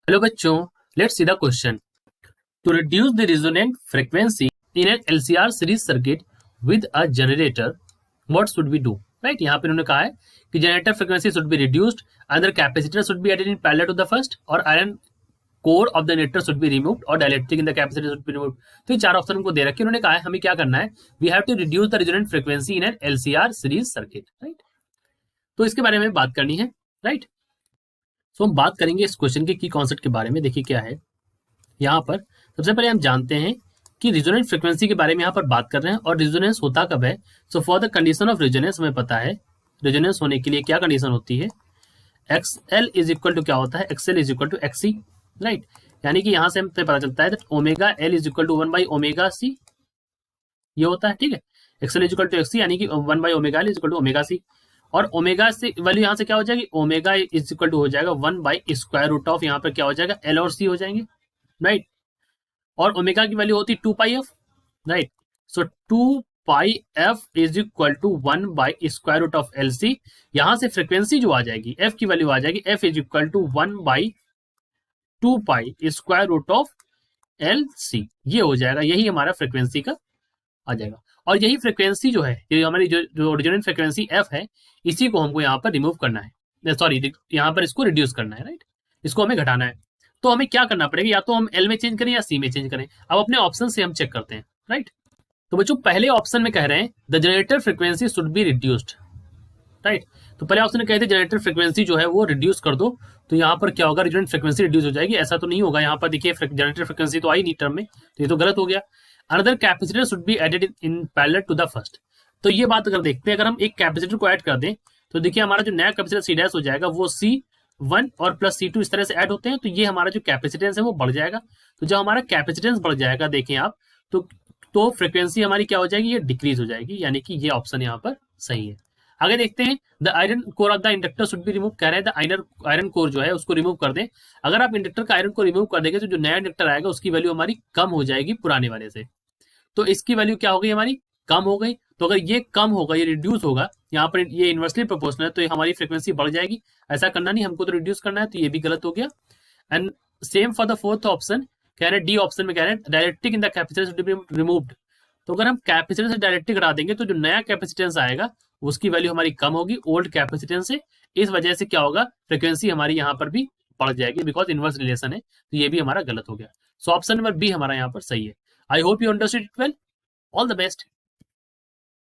Hello बच्चों, let's see the question. To reduce the resonant frequency in an LCR series circuit with a generator, what should we do? Right, यहाँ पे उन्होंने कहा है कि generator frequency should be reduced, other capacitor should be added in parallel to the first, और iron core of the generator should be removed, और dielectric in the capacitor should be removed. तो ये चार ऑप्शन हमको दे रखे। उन्होंने कहा है हमें क्या करना है, we have to reduce the resonant frequency in an LCR series circuit. Right, तो इसके बारे में बात करनी है। राइट, सो हम बात करेंगे इस क्वेश्चन के की कॉन्सेप्ट के बारे में। देखिए क्या है यहाँ पर। सबसे पहले हम जानते हैं कि रिजोनेंट फ्रीक्वेंसी के बारे में यहाँ पर बात कर रहे हैं, और रिजोनेंस होता कब है। So for the condition of resonance हमें पता है रिजोनेंस होने के लिए क्या कंडीशन होती है। X L is equal to क्या होता है, X L is equal to X C. Right, यानी कि यहाँ से हमें पता चलता है that omega L is equal to one by omega C, ये होता है। ठीक है, X L is equal to X C, यानी कि one by omega L is equal to omega C. और ओमेगा से वैल्यू यहाँ से क्या हो जाएगी, ओमेगा इज इक्वल टू हो जाएगा 1/√ऑफ, यहाँ पर क्या हो जाएगा, एल और सी हो जाएंगे। राइट, और ओमेगा की वैल्यू होती है 2πf। Right, so 2πf is equal to 1/√ऑफ LC। यहां से फ्रीक्वेंसी जो आ जाएगी, f की वैल्यू आ जाएगी, f इज इक्वल टू 1/2π√ऑफ LC। ये हो जाएगा, यही हमारा फ्रीक्वेंसी का आ जाएगा। और यही फ्रीक्वेंसी जो है, ये हमारी जो ओरिजिनल फ्रीक्वेंसी f है, इसी को हमको यहाँ पर रिमूव करना है, सॉरी यहाँ पर इसको रिड्यूस करना है। राइट, इसको हमें घटाना है। तो हमें क्या करना पड़ेगा, या तो हम एल में चेंज करें या सी में चेंज करें। अब अपने ऑप्शन से हम चेक करते हैं। राइट, तो बच्चों पहले ऑप्शन में कह रहे हैं the generator frequency should be reduced. Right, तो पहले ऑप्शन में कहते हैं जनरेटर फ्रीक्वेंसी जो है वो रिड्यूस कर दो। तो यहाँ पर क्या होगा, रिजोनेंट फ्रीक्वेंसी रिड्यूस हो जाएगी। ऐसा तो नहीं होगा, यहाँ पर देखिए जनरेटर फ्रीक्वेंसी तो आई नहीं टर्म में, तो ये तो गलत हो गया। Another capacitor should be added in parallel to the first. तो ये बात अगर देखते हैं, अगर हम एक कैपेसिटर को ऐड कर दें, तो देखिए हमारा जो नया कैपेसिटर सी डैश हो जाएगा वो C1 और प्लस C2 इस तरह से ऐड होते हैं, तो ये हमारा जो कैपेसिटेंस है वो बढ़ जाएगा। तो जब हमारा कैपेसिटेंस बढ़ जाएगा, देखें आप, तो फ्रीक्वेंसी हमारी क्या हो जाएगी, ये डिक्रीज हो जाएगी, यानी कि ये ऑप्शन यहाँ पर सही है। आगे देखते हैं, the iron core of the inductor should be remove. कह रहे हैं द आयरन कोर जो है उसको रिमूव कर दें। अगर आप इंडक्टर का आयरन को रिमूव कर देंगे, तो जो नया इंडक्टर आएगा उसकी वैल्यू हमारी कम हो जाएगी पुराने वाले से। तो इसकी वैल्यू क्या हो गई, हमारी कम हो गई। तो अगर ये कम होगा, ये रिड्यूस होगा, यहाँ पर ये इन्वर्सली प्रोपोर्शनल है, तो ये हमारी फ्रीक्वेंसी बढ़ जाएगी। ऐसा करना नहीं, हमको तो रिड्यूस करना है, तो ये भी गलत हो गया। And same for the fourth option, कह रहे हैं डी ऑप्शन में कह रहे हैं dielectric in the capacitor should be removed. तो अगर हम कैपेसिटेंस से डायरेक्टली घटा देंगे, तो जो नया कैपेसिटेंस आएगा उसकी वैल्यू हमारी कम होगी ओल्ड कैपेसिटेंस से। इस वजह से क्या होगा, फ्रीक्वेंसी हमारी यहाँ पर भी बढ़ जाएगी, बिकॉज इनवर्स रिलेशन है। तो ये भी हमारा गलत हो गया। सो ऑप्शन नंबर बी हमारा यहाँ पर सही है। I hope you understood it well. All the best.